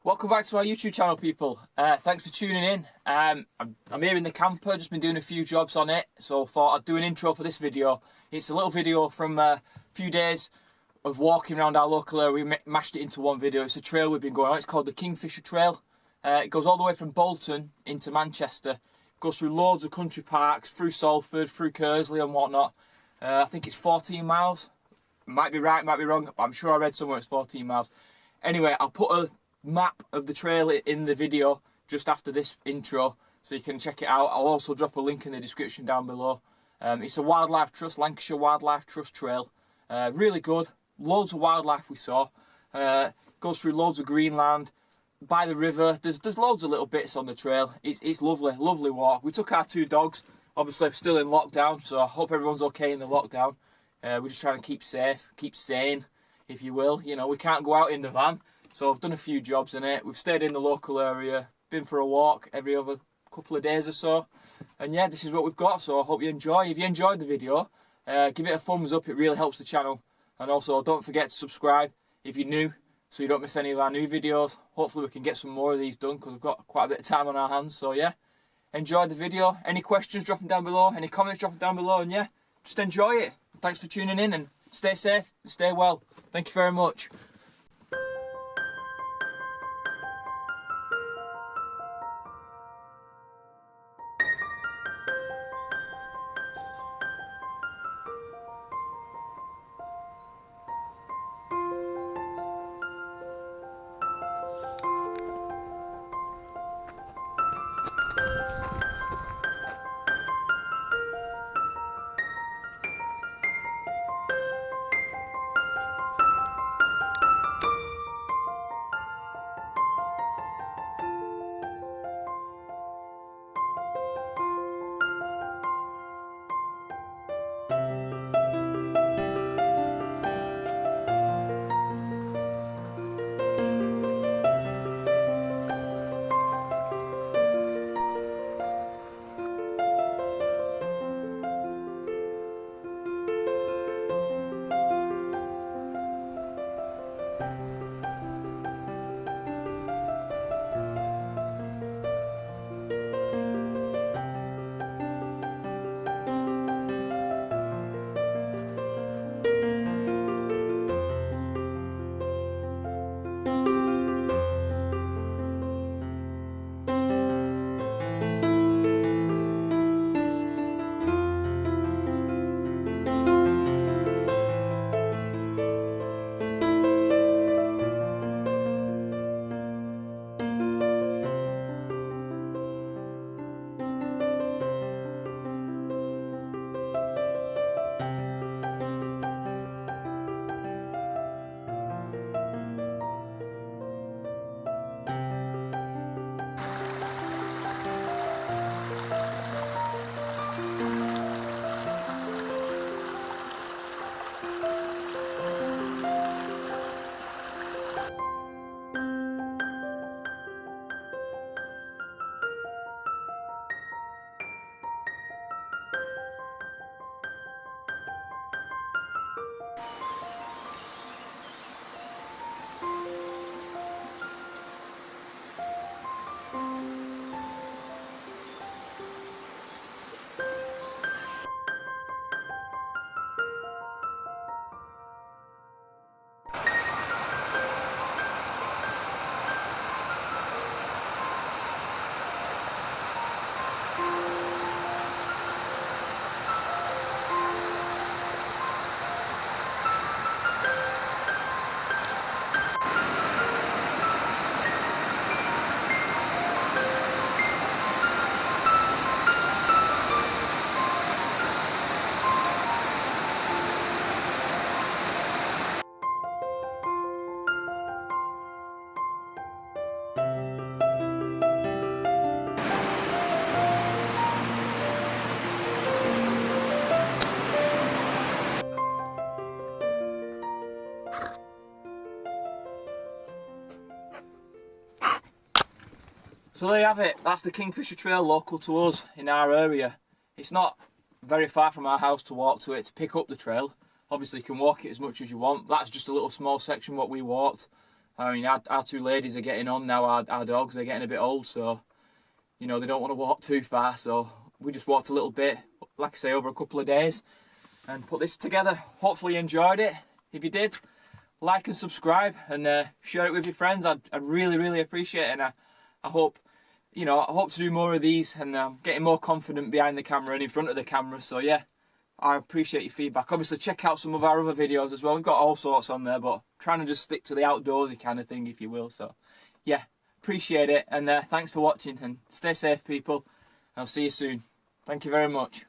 Welcome back to our YouTube channel, people. Thanks for tuning in. I'm here in the camper, just been doing a few jobs on it, so thought I'd do an intro for this video. It's a little video from a few days of walking around our local area. We mashed it into one video. It's a trail we've been going on. It's called the Kingfisher Trail. It goes all the way from Bolton into Manchester. Goes through loads of country parks, through Salford, through Kersley and whatnot. I think it's 14 miles. Might be right, might be wrong, but I'm sure I read somewhere it's 14 miles. Anyway, I'll put a map of the trail in the video just after this intro, so you can check it out. I'll also drop a link in the description down below. It's a Wildlife Trust, Lancashire Wildlife Trust trail. Really good. Loads of wildlife we saw. Goes through loads of greenland, by the river. There's loads of little bits on the trail. It's lovely, lovely walk. We took our two dogs. Obviously, I'm still in lockdown, so I hope everyone's okay in the lockdown. We're just trying to keep safe, keep sane, if you will. You know, we can't go out in the van, so I've done a few jobs in it. We've stayed in the local area, been for a walk every other couple of days or so. And yeah, this is what we've got, so I hope you enjoy. If you enjoyed the video, give it a thumbs up, it really helps the channel. And also, don't forget to subscribe if you're new, so you don't miss any of our new videos. Hopefully we can get some more of these done, because we've got quite a bit of time on our hands. So yeah, enjoy the video. Any questions, drop them down below. Any comments, drop them down below. And yeah, just enjoy it. Thanks for tuning in, and stay safe and stay well. Thank you very much. So there you have it. That's the Kingfisher Trail local to us in our area. It's not very far from our house to walk to it to pick up the trail. Obviously you can walk it as much as you want. That's just a little small section what we walked. I mean, our two ladies are getting on now. Our dogs, they're getting a bit old, so you know they don't want to walk too far. So we just walked a little bit, like I say, over a couple of days, and put this together. Hopefully you enjoyed it. If you did, like and subscribe, and share it with your friends. I'd really appreciate it. And I hope, you know, I hope to do more of these, and I'm getting more confident behind the camera and in front of the camera. So yeah, I appreciate your feedback. Obviously, check out some of our other videos as well. We've got all sorts on there, but trying to just stick to the outdoorsy kind of thing, if you will. So yeah, appreciate it, and thanks for watching, and stay safe, people. I'll see you soon. Thank you very much.